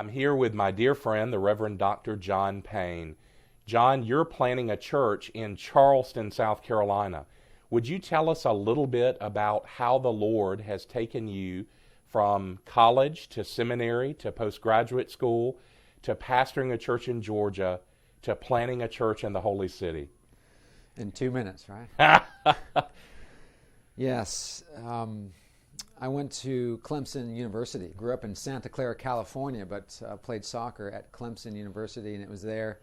I'm here with my dear friend, the Reverend Dr. Jon Payne. John, you're planning a church in Charleston, South Carolina. Would you tell us a little bit about how the Lord has taken you from college to seminary to postgraduate school to pastoring a church in Georgia to planning a church in the Holy City? In 2 minutes, right? Yes. I went to Clemson University. Grew up in Santa Clara, California, but played soccer at Clemson University, and it was there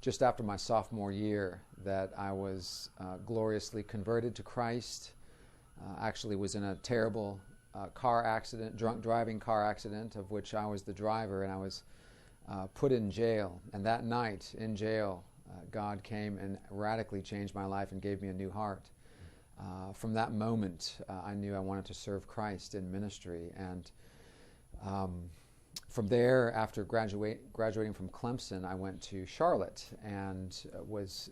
just after my sophomore year that I was gloriously converted to Christ. Actually was in a terrible car accident, drunk driving car accident, of which I was the driver, and I was put in jail. And that night in jail, God came and radically changed my life and gave me a new heart. From that moment, I knew I wanted to serve Christ in ministry. And from there, after graduating from Clemson, I went to Charlotte and was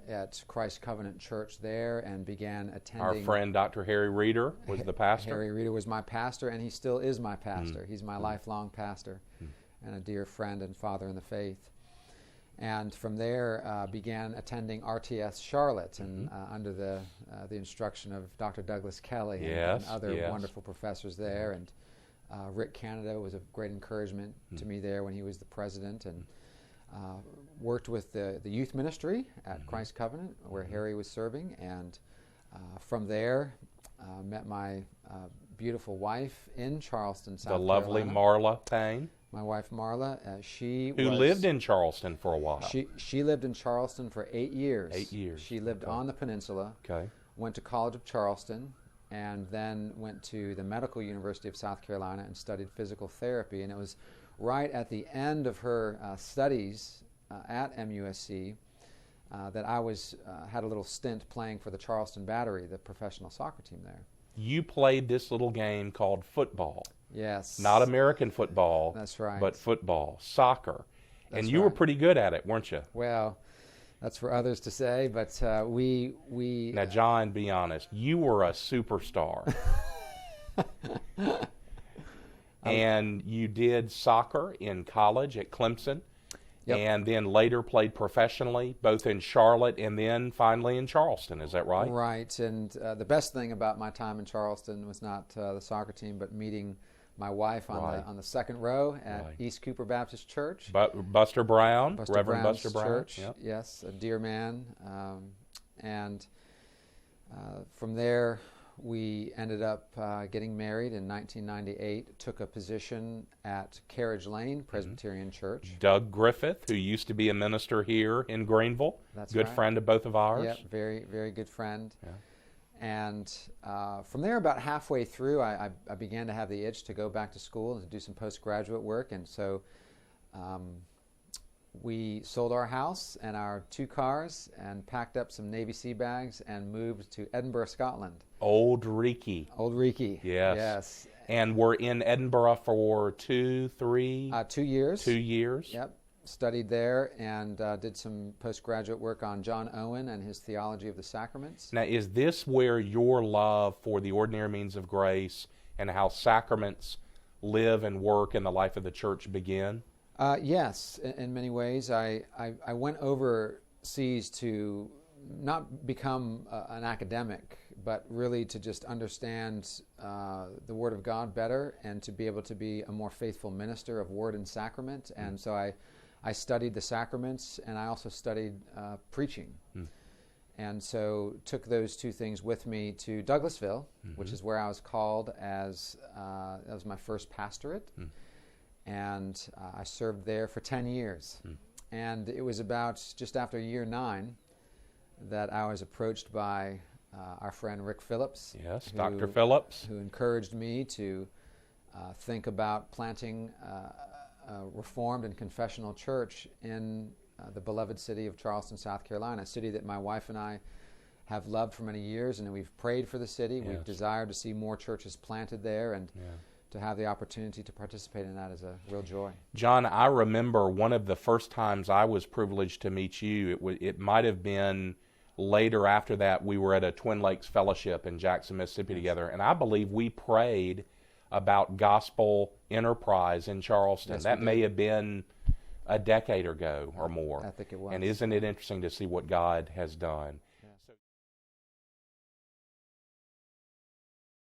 at Christ Covenant Church there and began attending. Our friend Dr. Harry Reeder was the pastor. Harry Reeder was my pastor, and he still is my pastor. He's my lifelong pastor and a dear friend and father in the faith. And from there, began attending RTS Charlotte, and under the instruction of Dr. Douglas Kelly and other wonderful professors there. And Rick Canada was a great encouragement to me there when he was the president, and worked with the youth ministry at Christ Covenant, where Harry was serving. And from there, met my beautiful wife in Charleston, South Carolina. The lovely Marla Payne. My wife Marla, who lived in Charleston for a while. She lived in Charleston for 8 years. 8 years. She lived on the peninsula. Okay. Went to College of Charleston, and then went to the Medical University of South Carolina and studied physical therapy. And it was right at the end of her studies at MUSC that I had a little stint playing for the Charleston Battery, the professional soccer team there. You played this little game called football. Yes. Not American football. That's right. But football, soccer. That's and you were pretty good at it, weren't you? Well, that's for others to say, but we... Now, John, be honest. You were a superstar. And you did soccer in college at Clemson. Yep. And then later played professionally, both in Charlotte and then finally in Charleston. Is that right? Right. And the best thing about my time in Charleston was not the soccer team, but meeting my wife on the second row at East Cooper Baptist Church. Buster Brown, Reverend Buster Brown. Church, yes, a dear man. And from there, we ended up getting married in 1998, took a position at Carriage Lane Presbyterian Church. Doug Griffith, who used to be a minister here in Greenville. That's good right. Friend of both of ours. Yeah, very, very good friend. Yeah. And from there, about halfway through, I began to have the itch to go back to school and to do some postgraduate work. And so we sold our house and our 2 cars and packed up some Navy Sea bags and moved to Edinburgh, Scotland. Old Reekie. Old Reekie. Yes. And we're in Edinburgh for 2 years. 2 years. Yep. Studied there and did some postgraduate work on John Owen and his theology of the sacraments. Now, is this where your love for the ordinary means of grace and how sacraments live and work in the life of the church begin? Yes, in many ways. I went overseas to not become an academic, but really to just understand the Word of God better and to be able to be a more faithful minister of Word and Sacrament. And so I studied the sacraments, and I also studied preaching. And so took those 2 things with me to Douglasville, which is where I was called as that was my first pastorate. And I served there for 10 years. And it was about just after year 9 that I was approached by our friend Rick Phillips. Yes, Dr. Phillips. Who encouraged me to think about planting a Reformed and confessional church in the beloved city of Charleston, South Carolina, a city that my wife and I have loved for many years, and we've prayed for the city. Yes. We've desired to see more churches planted there, and to have the opportunity to participate in that is a real joy. John, I remember one of the first times I was privileged to meet you. It might have been later after that. We were at a Twin Lakes Fellowship in Jackson, Mississippi together, and I believe we prayed about gospel enterprise in Charleston. Yes, that we may did. have been a decade ago or more. I think it was. And isn't it interesting to see what God has done?